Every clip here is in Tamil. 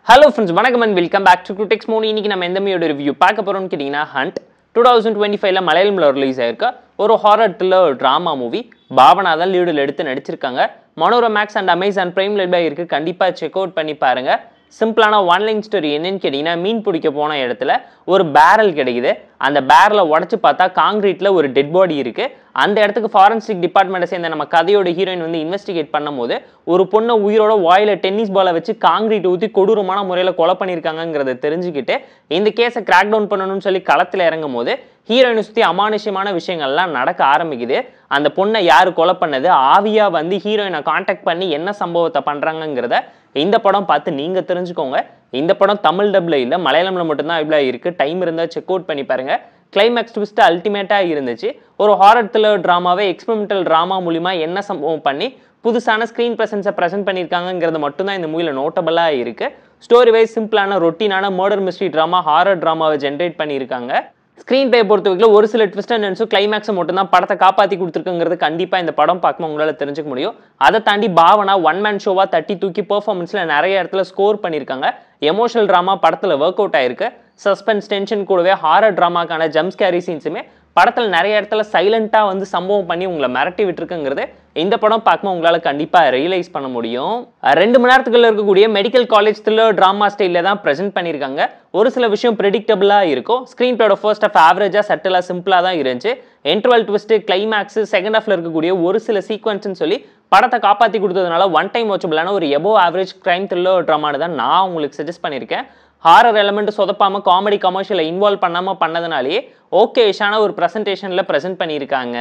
Hello friends, வணக்கம் and welcome back to Critex Mode. இன்னைக்கு நம்ம எந்த மூவியோட ரிவ்யூ பார்க்க போறோம்னு கேட்டிங்கன்னா ஹண்ட் 2025ல மலையாளம்ல ரிலீஸ் ஆயிருக்க ஒரு horror thriller drama movie. Bhavana தான் லீடுல எடுத்து நடிச்சிருக்காங்க. Manora maths and Amazon prime லைவ்ல இருக்கு. கண்டிப்பா செக் அவுட் பண்ணி பாருங்க. சிம்பிளான ஒன் லைன் ஸ்டோரி என்னன்னு கேட்டிங்கன்னா மீன் பிடிக்க போன இடத்துல ஒரு பேரல் கிடைக்குது. அந்த பேரலை உடச்சு பார்த்தா காங்கிரீட்ல ஒரு டெட் பாடி இருக்கு. அந்த இடத்துக்கு ஃபாரன்சிக் டிபார்ட்மெண்ட்டை சேர்ந்த நம்ம கதையோட ஹீரோயின் வந்து இன்வெஸ்டிகேட் பண்ணும்போது ஒரு பொண்ணை உயிரோட வாயில டென்னிஸ் பாலை வச்சு காங்கிரீட் ஊற்றி கொடூரமான முறையில் கொலை பண்ணியிருக்காங்கிறத தெரிஞ்சுக்கிட்டு இந்த கேஸை கிராக் டவுன் பண்ணணும்னு சொல்லி களத்தில் இறங்கும் போது ஹீரோயினை சுற்றி அமானுஷ்யமான விஷயங்கள்லாம் நடக்க ஆரம்பிக்குது. அந்த பொண்ணை யார் கொலை பண்ணது, ஆவியா வந்து ஹீரோயினை கான்டாக்ட் பண்ணி என்ன சம்பவத்தை பண்ணுறாங்கிறத இந்த படம் பார்த்து நீங்கள் தெரிஞ்சுக்கோங்க. இந்த படம் தமிழ் டப்ல இல்லை, மலையாளம்ல மட்டும்தான் இவ்வளோ இருக்குது. டைம் இருந்தால் செக் அவுட் பண்ணி பாருங்கள். கிளைமேக்ஸ் ட்விஸ்ட் அல்டிமேட்டாக இருந்துச்சு. ஒரு ஹாரர் த்ரில்லர் ட்ராமாவே எக்ஸ்பெரிமெண்டல் ட்ராமா மூலிமா என்ன சம்பவம் பண்ணி புதுசான ஸ்க்ரீன் ப்ரெசன்ஸை ப்ரெசென்ட் பண்ணியிருக்காங்கிறது மட்டும்தான் இந்த மூவியில் நோட்டபுளாக இருக்குது. ஸ்டோரி வைஸ் சிம்பிளான ரொட்டீனான மர்டர் மிஸ்ட்ரி ட்ராமா, ஹாரர் ட்ராமாவை ஜென்ரேட் பண்ணியிருக்காங்க. ஸ்க்ரீன் பிளே பொறுத்த வரைக்கும் ஒரு சில ட்விஸ்ட் அண்ட் டர்ன்ஸும் கிளைமேக்ஸை மட்டும் தான் படத்தை காப்பாற்றி கொடுத்துருக்குங்கிறது கண்டிப்பாக இந்த படம் பார்க்கும்போது உங்களால் தெரிஞ்சுக்க முடியும். அதை தாண்டி பாவனா ஒன் மேன் ஷோவாக தட்டி தூக்கி பெர்ஃபார்மன்ஸில் நிறைய இடத்துல ஸ்கோர் பண்ணியிருக்காங்க. எமோஷனல் ட்ராமா படத்தில் ஒர்க் அவுட் ஆயிருக்கு. சஸ்பென்ஸ் டென்ஷன் கூடவே ஹாரர் ட்ராமாக்கான ஜம்ப் ஸ்கேரி சீன்ஸுமே படத்தில் நிறைய இடத்துல சைலண்டாக வந்து சம்பவம் பண்ணி உங்களை மிரட்டி விட்டுருக்குங்கிறது இந்த படம் பார்க்கும்போது உங்களால் கண்டிப்பாக ரியலைஸ் பண்ண முடியும். 2 மணி நேரத்துக்குள்ள இருக்கக்கூடிய மெடிக்கல் காலேஜ் த்ரில்லர் ட்ராமா ஸ்டைலில் தான் ப்ரெசென்ட் பண்ணியிருக்காங்க. ஒரு சில விஷயம் ப்ரெடிக்டபிளாக இருக்கும். ஸ்க்ரீன் பிளேயோட ஃபர்ஸ்ட் ஆஃப் ஆவரேஜாக சட்டலாக சிம்பிளாக தான் இருந்துச்சு. இன்டர்வல் ட்விஸ்ட்டு, கிளைமேக்ஸ், செகண்ட் ஹாஃப்ல இருக்கக்கூடிய ஒரு சில சீக்வன்ஸ்னு சொல்லி படத்தை காப்பாற்றி கொடுத்ததுனால ஒன் டைம் வாட்சபிளான ஒரு எபோவ் ஆவரேஜ் கிரைம் த்ரில்லர் ட்ராமான்னு தான் நான் உங்களுக்கு சஜஸ்ட் பண்ணியிருக்கேன். ஹாரர் எலமெண்ட் சொதப்பாமல் காமெடி கமர்ஷியலை இன்வால்வ் பண்ணாமல் பண்ணதுனாலேயே ஓகேஷான ஒரு ப்ரெசன்டேஷனில் ப்ரெசென்ட் பண்ணியிருக்காங்க.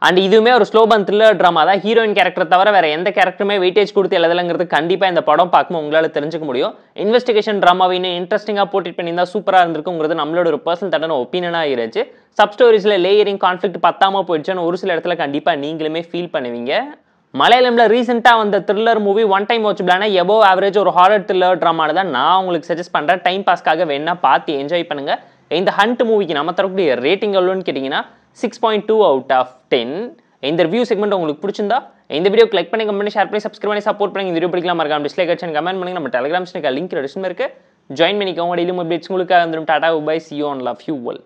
அண்ட் இதுவுமே ஒரு ஸ்லோ பர்ன் த்ரில்லர் ட்ராமா தான். ஹீரோயின் கேரக்டர் தவிர வேற எந்த கேரக்டருமே வெயிட்டேஜ் கொடுத்து எழுதலைங்கிறது கண்டிப்பாக இந்த படம் பார்க்கும்போது உங்களால் தெரிஞ்சுக்க முடியும். இன்வெஸ்டிகேஷன் ட்ராமாவை இன்னும் இன்ட்ரெஸ்டிங்காக போர்ட்ரேட் பண்ணியிருந்தா சூப்பராக இருந்திருக்குங்கிறது நம்மளோட ஒரு பர்சனல் தட்டான ஒப்பீனியனாக இருந்துச்சு. சப் ஸ்டோரிஸில் லேயரிங் கான்ஃப்ளிக்ட் பத்தாமல் போயிடுச்சுன்னு ஒரு சில இடத்துல கண்டிப்பாக நீங்களுமே ஃபீல் பண்ணுவீங்க. மலையாளம்ல ரீசெண்டாக வந்த த்ரில்லர் மூவி ஒன் டைம் வாட்சபிளான எபோவ் ஆவரேஜ் ஒரு ஹாரர் த்ரில்லர் ட்ராமானு தான் நான் உங்களுக்கு சஜஸ்ட் பண்ணுறேன். டைம் பாஸ்க்காக வேணா பார்த்து என்ஜாய் பண்ணுங்கள். இந்த ஹண்ட் மூவிக்கு நம்ம தரக்கூடிய ரேட்டிங் எவ்வளோன்னு கேட்டிங்கன்னா 6.2 அவுட் ஆஃப் 10. இந்த ரிவ்யூ செக்மெண்ட் உங்களுக்கு பிடிச்சிருந்தா இந்த வீடியோ லைக் பண்ணி, கமெண்ட் பண்ணி, ஷேர் பண்ணி, சப்ஸ்கிரைப் பண்ணி சப்போர்ட் பண்ணி. இந்த வீடியோ பிடிக்கலாம் மறக்காம டிஸ்லைக் அடிச்சு கமெண்ட் பண்ணி. நம்ம டெலிகிராம் லிங்க் டிஸ்கிரிப்ஷன்ல இருக்கு, ஜாயின் பண்ணிக்கோங்க. டெய்லி அப்டேட்ஸ் உங்களுக்கு வந்துடும். Tata bye, see you and love you all.